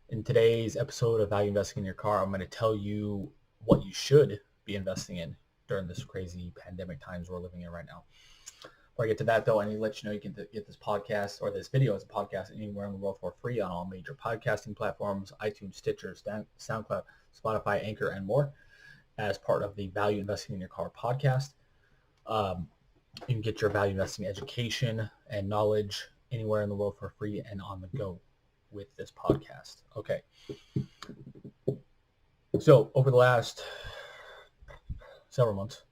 In today's episode of Value Investing in Your Car, I'm going to tell you what you should be investing in during this crazy pandemic times we're living in right now. Before I get to that, though, I need to let you know you can get this podcast or this video as a podcast anywhere in the world for free on all major podcasting platforms, iTunes, Stitcher, SoundCloud, Spotify, Anchor, and more as part of the Value Investing in Your Car podcast. You can get your value investing education and knowledge anywhere in the world for free and on the go with this podcast. Okay. So over the last several months,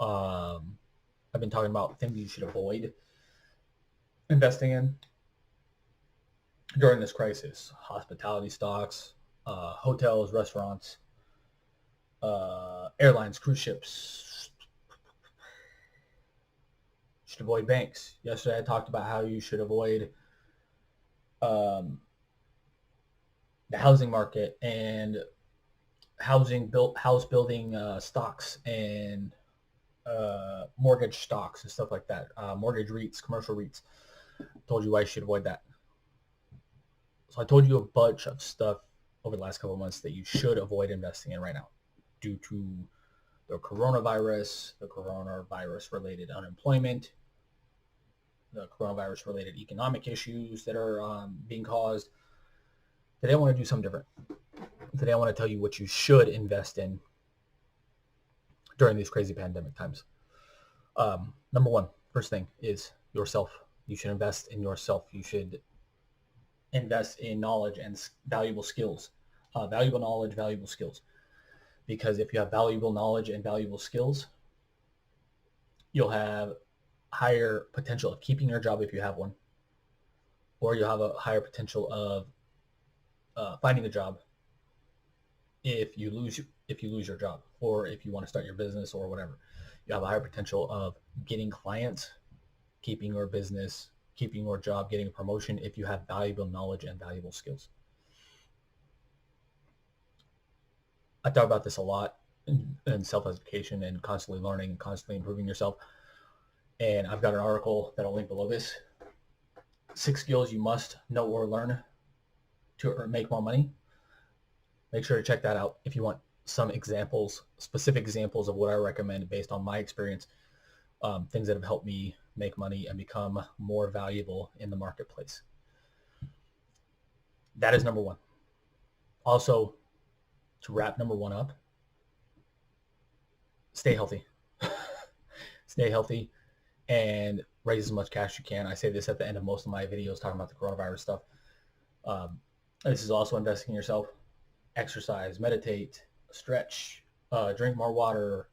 I've been talking about things you should avoid investing in during this crisis. Hospitality stocks, hotels, restaurants, airlines, cruise ships. You should avoid banks. Yesterday I talked about how you should avoid the housing market and house building stocks and mortgage stocks and stuff like that. Mortgage REITs, commercial REITs. Told you why you should avoid that. So I told you a bunch of stuff over the last couple of months that you should avoid investing in right now due to the coronavirus related unemployment, the coronavirus related economic issues that are being caused. Today I want to do something different. Today I want to tell you what you should invest in during these crazy pandemic times. Number one, first thing is yourself. You should invest in yourself. You should invest in knowledge and valuable skills. Valuable knowledge, valuable skills. Because if you have valuable knowledge and valuable skills, you'll have higher potential of keeping your job if you have one, or you'll have a higher potential of finding a job if you lose your job, or if you want to start your business or whatever. You have a higher potential of getting clients, keeping your business, keeping your job, getting a promotion if you have valuable knowledge and valuable skills. I talk about this a lot in self-education and constantly learning and constantly improving yourself. And I've got an article that I'll link below this. 6 skills you must know or learn to make more money. Make sure to check that out if you want some examples, specific examples of what I recommend based on my experience, things that have helped me make money and become more valuable in the marketplace. That is number one. Also, to wrap number one up, stay healthy. Stay healthy and raise as much cash as you can. I say this at the end of most of my videos talking about the coronavirus stuff. This is also investing in yourself. Exercise, meditate, stretch, drink more water,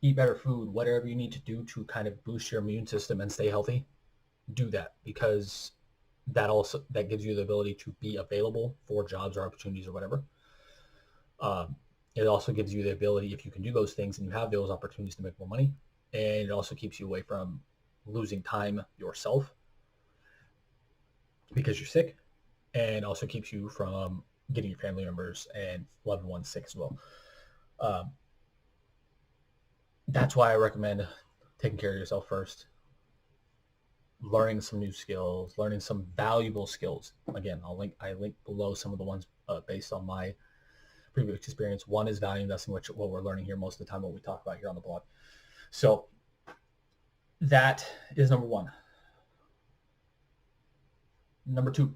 eat better food, whatever you need to do to kind of boost your immune system and stay healthy. Do that, because that gives you the ability to be available for jobs or opportunities or whatever. It also gives you the ability, if you can do those things and you have those opportunities, to make more money. And it also keeps you away from losing time yourself because you're sick, and also keeps you from getting your family members and loved ones sick as well. That's why I recommend taking care of yourself first, learning some new skills, learning some valuable skills. Again, I link below some of the ones based on my previous experience. One is value investing, which what we're learning here most of the time, what we talk about here on the blog. So that is number one. Number two,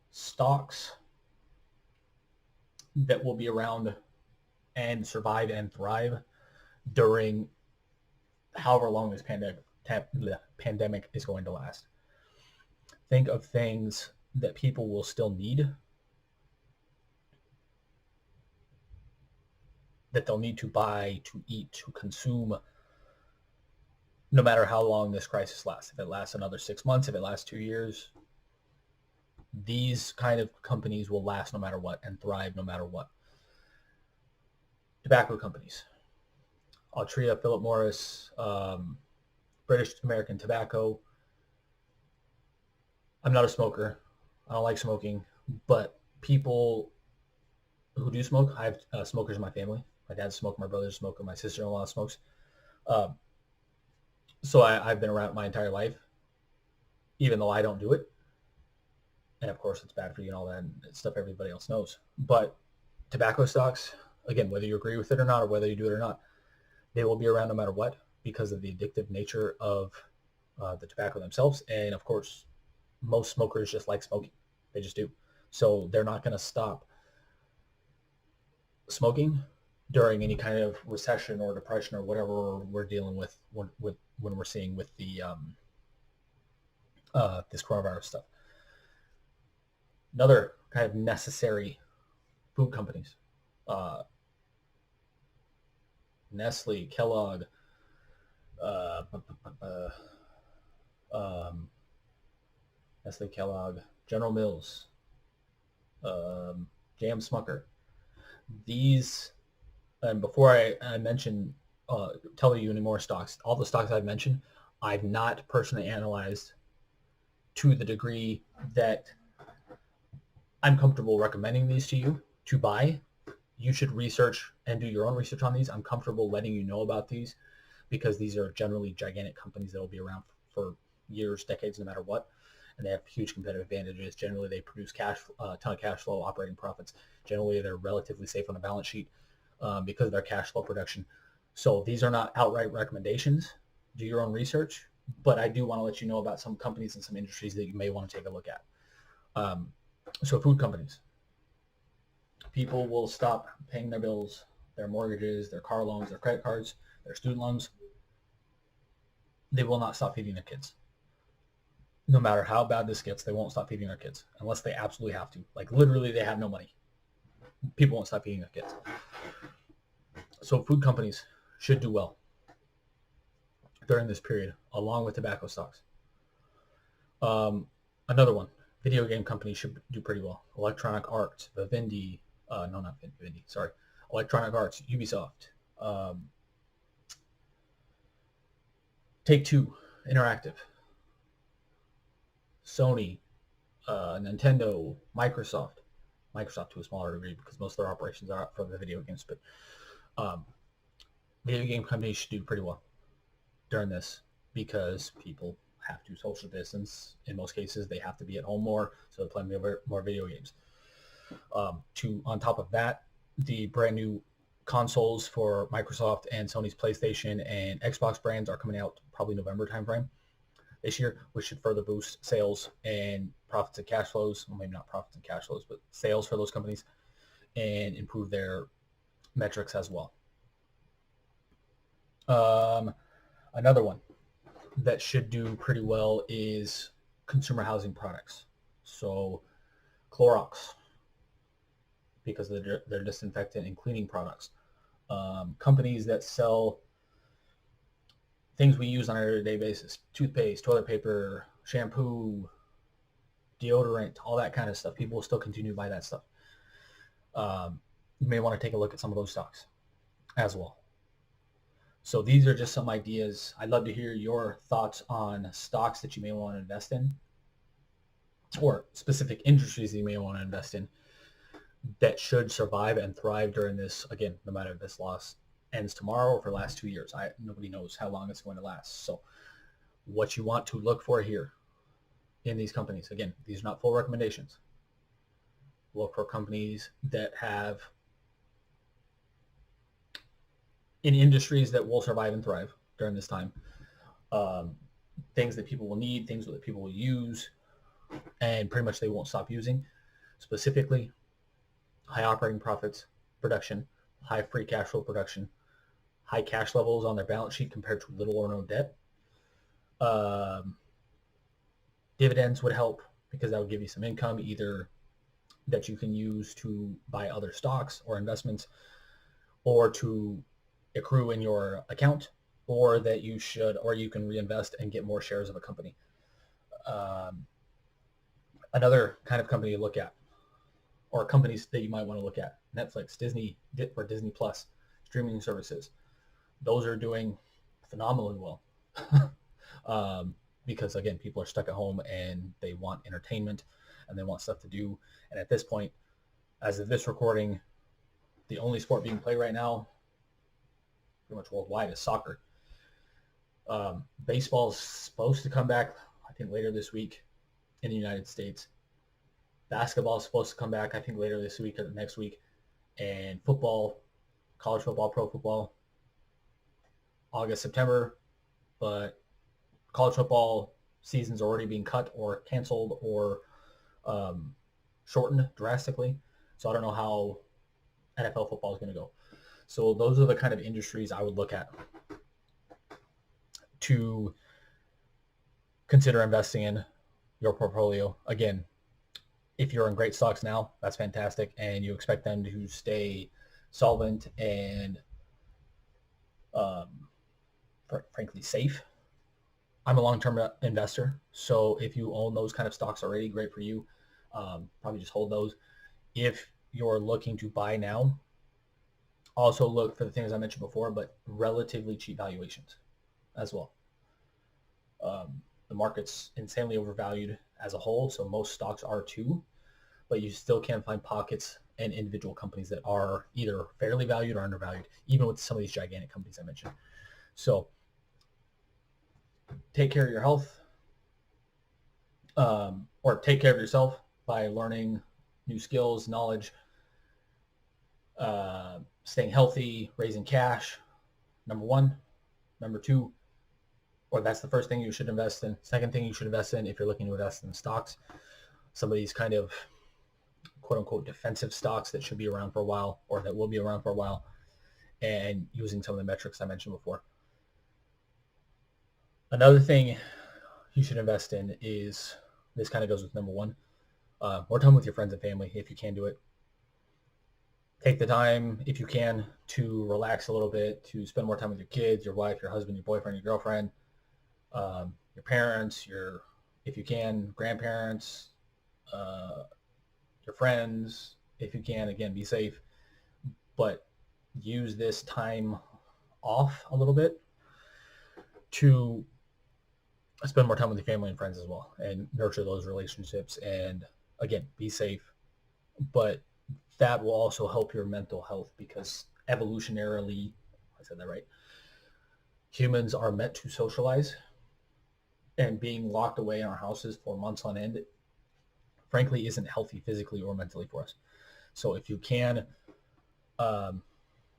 stocks that will be around and survive and thrive during however long this pandemic is going to last. Think of things that people will still need, that they'll need to buy, to eat, to consume, no matter how long this crisis lasts. If it lasts another 6 months, if it lasts 2 years, these kind of companies will last no matter what and thrive no matter what. Tobacco companies. Altria, Philip Morris, British American Tobacco. I'm not a smoker. I don't like smoking, but people who do smoke, I have smokers in my family. My dad's a smoker, my brother's a smoker, my sister-in-law smokes. So I've been around my entire life, even though I don't do it. And of course, it's bad for you and all that and stuff everybody else knows. But tobacco stocks, again, whether you agree with it or not, or whether you do it or not, they will be around no matter what because of the addictive nature of the tobacco themselves. And of course, most smokers just like smoking. They just do. So they're not going to stop smoking during any kind of recession or depression or whatever we're dealing with when we're seeing with the this coronavirus stuff. Another kind of necessary food companies, uh, Nestle, Kellogg, uh, um, Nestle, Kellogg, General Mills, J.M. Smucker. These, and before I mention, tell you any more stocks, all the stocks I've mentioned, I've not personally analyzed to the degree that I'm comfortable recommending these to you to buy. You should research and do your own research on these. I'm comfortable letting you know about these because these are generally gigantic companies that will be around for years, decades, no matter what. And they have huge competitive advantages. Generally, they produce a ton of cash flow, operating profits. Generally, they're relatively safe on the balance sheet because of their cash flow production. So these are not outright recommendations. Do your own research. But I do want to let you know about some companies and some industries that you may want to take a look at. So food companies. People will stop paying their bills, their mortgages, their car loans, their credit cards, their student loans. They will not stop feeding their kids. No matter how bad this gets, they won't stop feeding their kids unless they absolutely have to. Like literally they have no money. People won't stop feeding their kids. So food companies should do well during this period, along with tobacco stocks. Another one, video game companies should do pretty well. Electronic Arts, Vivendi, no, not Vivendi, sorry. Electronic Arts, Ubisoft, Take-Two Interactive, Sony, Nintendo, Microsoft to a smaller degree because most of their operations are for the video games, but video game companies should do pretty well during this because people have to social distance. In most cases, they have to be at home more, so they're playing more video games. On top of that, the brand new consoles for Microsoft and Sony's PlayStation and Xbox brands are coming out probably November timeframe this year, which should further boost sales and profits and cash flows. Well, maybe not profits and cash flows, but sales for those companies and improve their metrics as well. Another one that should do pretty well is consumer housing products. So Clorox, because they're disinfectant and cleaning products. Companies that sell things we use on an everyday basis, toothpaste, toilet paper, shampoo, deodorant, all that kind of stuff. People will still continue to buy that stuff. You may want to take a look at some of those stocks as well. So these are just some ideas. I'd love to hear your thoughts on stocks that you may want to invest in or specific industries that you may want to invest in that should survive and thrive during this, again, no matter if this loss ends tomorrow or for the last 2 years. Nobody knows how long it's going to last. So what you want to look for here in these companies, again, these are not full recommendations. Look for companies that have in industries that will survive and thrive during this time. Things that people will need, things that people will use, and pretty much they won't stop using. Specifically, high operating profits, production, high free cash flow production, high cash levels on their balance sheet compared to little or no debt. Dividends would help because that would give you some income either that you can use to buy other stocks or investments or to accrue in your account, or that you can reinvest and get more shares of a company. Another kind of company to look at, or companies that you might want to look at, Netflix, Disney, or Disney Plus, streaming services. Those are doing phenomenally well because, again, people are stuck at home and they want entertainment and they want stuff to do. And at this point, as of this recording, the only sport being played right now, pretty much worldwide, is soccer. Baseball is supposed to come back, I think, later this week in the United States. Basketball is supposed to come back, I think, later this week or next week. And football, college football, pro football, August, September. But college football season's already being cut or canceled or um, shortened drastically. So I don't know how NFL football is going to go. So those are the kind of industries I would look at to consider investing in your portfolio. Again, if you're in great stocks now, that's fantastic, and you expect them to stay solvent and um, frankly safe. I'm a long-term investor, so if you own those kind of stocks already, great for you. Probably just hold those. If you're looking to buy now, also look for the things I mentioned before, but relatively cheap valuations as well. The market's insanely overvalued as a whole, so most stocks are too, but you still can find pockets and individual companies that are either fairly valued or undervalued, even with some of these gigantic companies I mentioned. So take care of your health, or take care of yourself by learning new skills, knowledge, staying healthy, raising cash, number one. Number two, or that's the first thing you should invest in. Second thing you should invest in if you're looking to invest in stocks, some of these kind of quote unquote defensive stocks that should be around for a while or that will be around for a while, and using some of the metrics I mentioned before. Another thing you should invest in is, this kind of goes with number one, more time with your friends and family if you can do it. Take the time, if you can, to relax a little bit, to spend more time with your kids, your wife, your husband, your boyfriend, your girlfriend, your parents, if you can, grandparents, your friends, if you can. Again, be safe, but use this time off a little bit to spend more time with your family and friends as well and nurture those relationships. And again, be safe, but that will also help your mental health because evolutionarily, I said that right, humans are meant to socialize, and being locked away in our houses for months on end, frankly, isn't healthy physically or mentally for us. So if you can, um,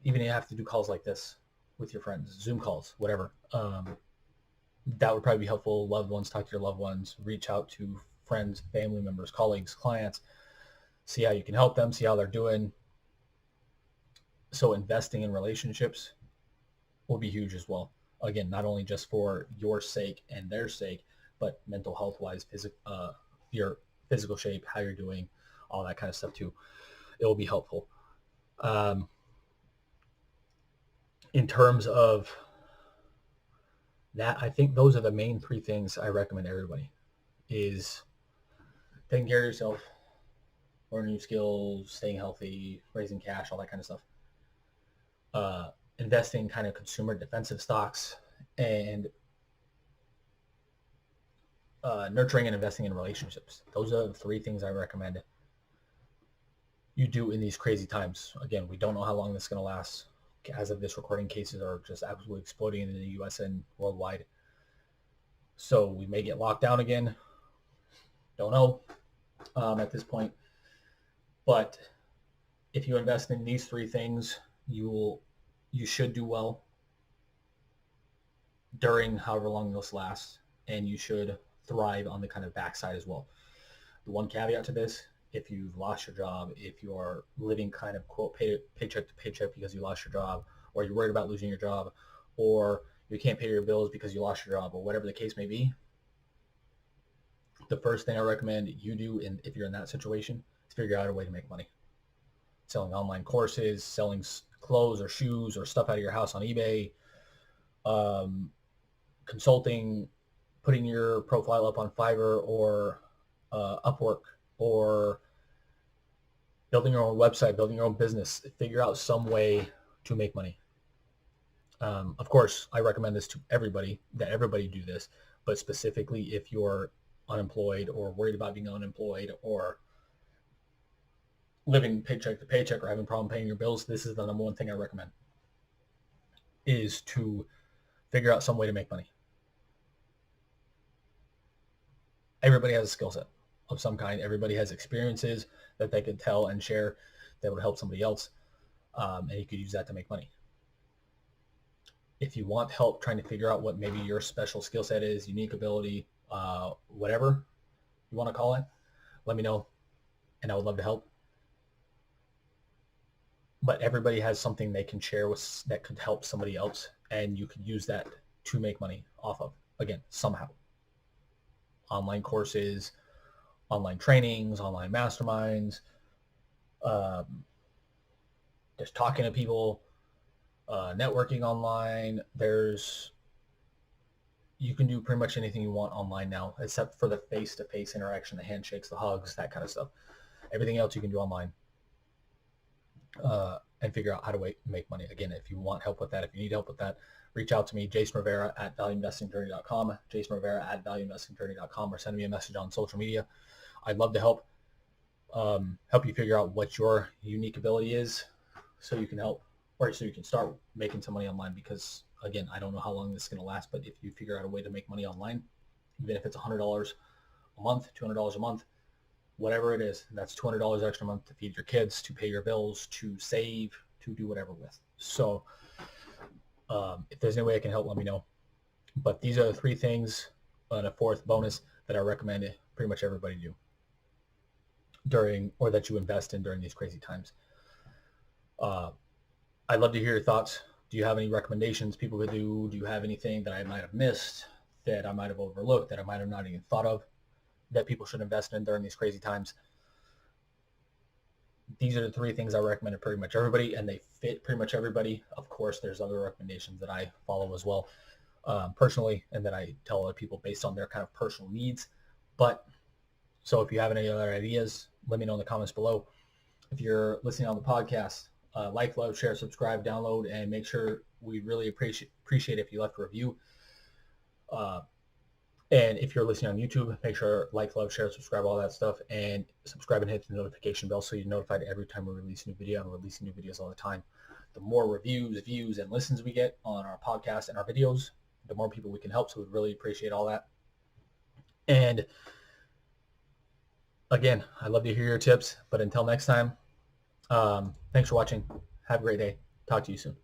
even if you have to do calls like this with your friends, Zoom calls, whatever, that would probably be helpful. Loved ones, talk to your loved ones, reach out to friends, family members, colleagues, clients, see how you can help them, see how they're doing. So investing in relationships will be huge as well. Again, not only just for your sake and their sake, but mental health wise, your physical shape, how you're doing, all that kind of stuff too. It will be helpful. In terms of that, I think those are the main three things I recommend everybody: is taking care of yourself, learning new skills, staying healthy, raising cash, all that kind of stuff. Investing in kind of consumer defensive stocks, and nurturing and investing in relationships. Those are the three things I recommend you do in these crazy times. Again, we don't know how long this is going to last. As of this recording, cases are just absolutely exploding in the U.S. and worldwide. So we may get locked down again. Don't know at this point. But if you invest in these three things, you should do well during however long this lasts, and you should thrive on the kind of backside as well. The one caveat to this: if you've lost your job, if you are living kind of quote paycheck to paycheck because you lost your job, or you're worried about losing your job, or you can't pay your bills because you lost your job, or whatever the case may be, the first thing I recommend you do, if you're in that situation, is figure out a way to make money. Selling online courses, selling clothes or shoes or stuff out of your house on eBay, consulting, putting your profile up on Fiverr or Upwork, or building your own website, building your own business. Figure out some way to make money. Of course, I recommend this to everybody, that everybody do this, but specifically if you're unemployed or worried about being unemployed or living paycheck to paycheck or having a problem paying your bills, this is the number one thing I recommend, is to figure out some way to make money. Everybody has a skill set. of some kind. Everybody has experiences that they could tell and share that would help somebody else, and you could use that to make money. If you want help trying to figure out what maybe your special skill set is, unique ability, whatever you want to call it, let me know, and I would love to help. But everybody has something they can share with that could help somebody else, and you could use that to make money off of, again, somehow. Online courses, online trainings, online masterminds, just talking to people, networking online. You can do pretty much anything you want online now, except for the face-to-face interaction, the handshakes, the hugs, that kind of stuff. Everything else you can do online, and figure out how to make money. Again, if you want help with that, if you need help with that, reach out to me, Jason Rivera at valueinvestingjourney.com, Jason Rivera at valueinvestingjourney.com, or send me a message on social media. I'd love to help you figure out what your unique ability is, so you can help, or so you can start making some money online. Because again, I don't know how long this is going to last, but if you figure out a way to make money online, even if it's $100 a month, $200 a month, whatever it is, that's $200 extra a month to feed your kids, to pay your bills, to save, to do whatever with. So if there's any way I can help, let me know. But these are the three things, and a fourth bonus, that I recommend pretty much everybody do or that you invest in during these crazy times. I'd love to hear your thoughts. Do you have any recommendations people could do? Do you have anything that I might have missed, that I might have overlooked, that I might have not even thought of, that people should invest in during these crazy times? These are the three things I recommend to pretty much everybody, and they fit pretty much everybody. Of course, there's other recommendations that I follow as well, personally, and that I tell other people based on their kind of personal needs. So if you have any other ideas, let me know in the comments below. If you're listening on the podcast, like, love, share, subscribe, download, and make sure we really appreciate if you left a review. And if you're listening on YouTube, make sure like, love, share, subscribe, all that stuff, and subscribe and hit the notification bell so you're notified every time we release a new video. I'm releasing new videos all the time. The more reviews, views, and listens we get on our podcast and our videos, the more people we can help. So we'd really appreciate all that. And again, I'd love to hear your tips. But until next time, thanks for watching. Have a great day. Talk to you soon.